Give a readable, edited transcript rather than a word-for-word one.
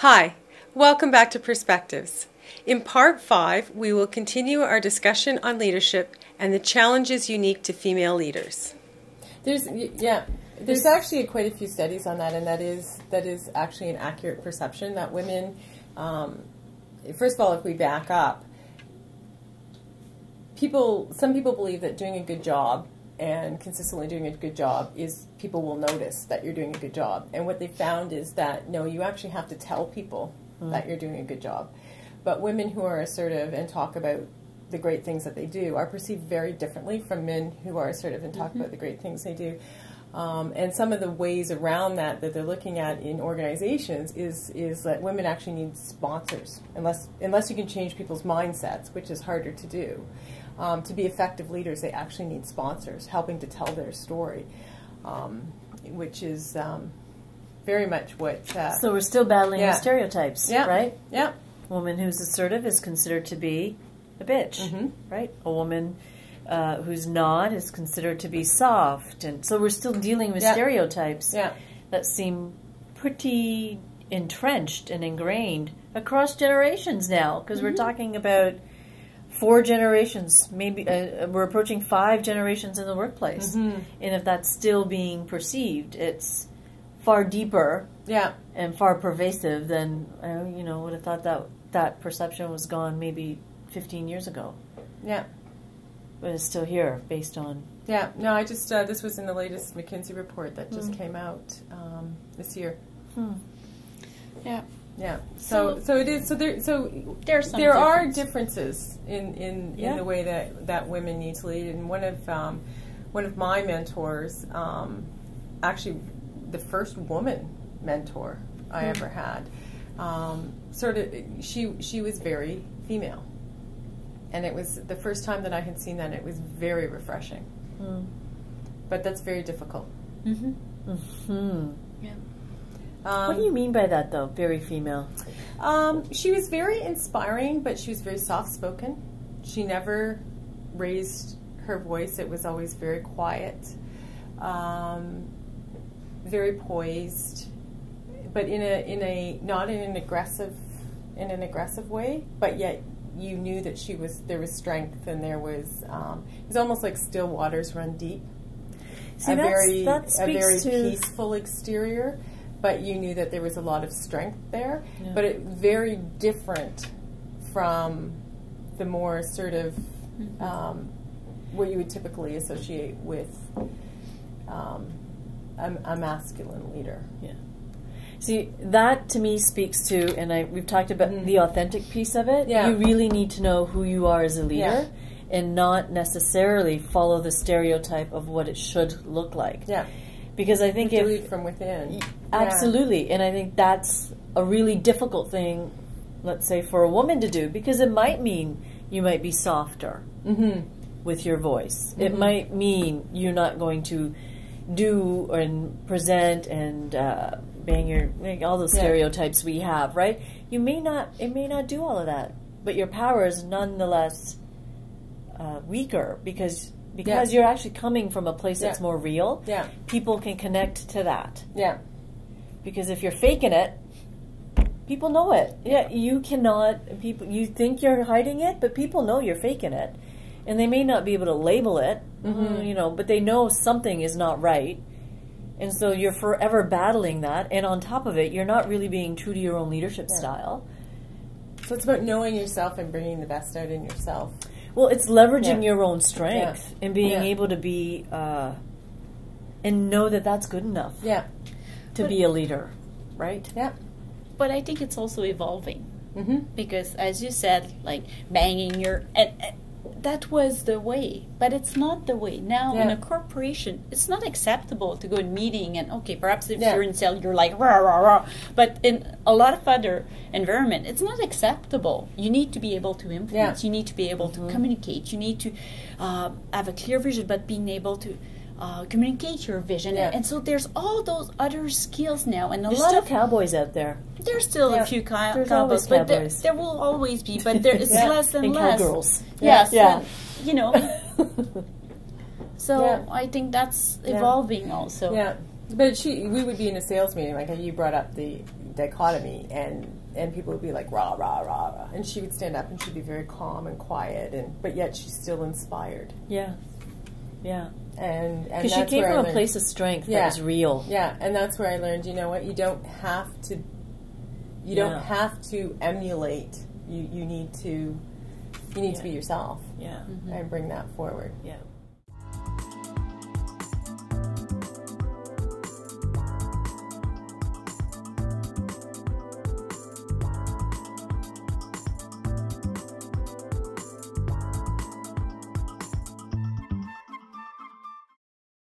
Hi, welcome back to Perspectives. In Part 5, we will continue our discussion on leadership and the challenges unique to female leaders. There's actually quite a few studies on that, and that is actually an accurate perception that women, first of all, if we back up, some people believe that doing a good job and consistently doing a good job is people will notice that you're doing a good job. And what they found is that, no, you actually have to tell people that you're doing a good job. But women who are assertive and talk about the great things that they do are perceived very differently from men who are assertive and talk about the great things they do. And some of the ways around that they're looking at in organizations is that women actually need sponsors, unless you can change people's mindsets, which is harder to do. To be effective leaders, they actually need sponsors helping to tell their story, which is very much what... so we're still battling the stereotypes, right? Yeah. A woman who's assertive is considered to be a bitch, right? A woman who's not is considered to be soft. And so we're still dealing with stereotypes that seem pretty entrenched and ingrained across generations now, because we're talking about 4 generations, maybe we're approaching 5 generations in the workplace. And if that's still being perceived, it's far deeper and far pervasive than, would have thought that perception was gone maybe 15 years ago. Yeah. But it's still here based on... Yeah, no, I just, this was in the latest McKinsey report that just came out this year. Yeah. Yeah, so it is. There are differences in the way that women need to lead. And one of my mentors, actually, the first woman mentor I ever had, she was very female, and it was the first time that I had seen that. And it was very refreshing, but that's very difficult. Yeah. What do you mean by that, though? Very female. She was very inspiring, but she was very soft-spoken. She never raised her voice. It was always very quiet, very poised, but not in an aggressive way. But yet you knew that there was strength, and there was it was almost like still waters run deep. See, a very peaceful exterior. But you knew that there was a lot of strength there. Yeah. But very different from the more assertive, what you would typically associate with a masculine leader. Yeah. See, that to me speaks to, and we've talked about the authentic piece of it. Yeah. You really need to know who you are as a leader and not necessarily follow the stereotype of what it should look like. Yeah. Because I think lead from within. Absolutely. And I think that's a really difficult thing, let's say, for a woman to do, because it might mean you might be softer with your voice. It might mean you're not going to do and present and bang all those stereotypes we have, right? It may not do all of that, but your power is nonetheless weaker because you're actually coming from a place that's more real. Yeah. People can connect to that. Yeah. Because if you're faking it, people know it. Yeah, you think you're hiding it, but people know you're faking it. And they may not be able to label it, but they know something is not right. And so you're forever battling that. And on top of it, you're not really being true to your own leadership style. So it's about knowing yourself and bringing the best out in yourself. Well, it's leveraging your own strength and being able to be, and know that that's good enough to be a leader, right? Yeah. But I think it's also evolving. Because, as you said, like banging your... that was the way, but it's not the way. Now, in a corporation, it's not acceptable to go in meeting and, okay, perhaps if you're in sales, you're like, rah, rah, rah. But in a lot of other environment, it's not acceptable. You need to be able to influence. You need to be able to communicate. You need to have a clear vision, but being able to communicate your vision. And so there's all those other skills now. And there's still cowboys out there. There's still a few cowboys, but there will always be, but there is less and less. Cowgirls. Yes. Yeah. So I think that's evolving also. Yeah. But we would be in a sales meeting, like you brought up the dichotomy, and people would be like rah rah rah rah, and she would stand up and she'd be very calm and quiet, but yet she's still inspired. Yeah, yeah. And because she came from a place of strength that was real. Yeah, and that's where I learned. You know what? You don't have to. You don't have to emulate. You need to. You need to be yourself. Yeah, and bring that forward. Yeah.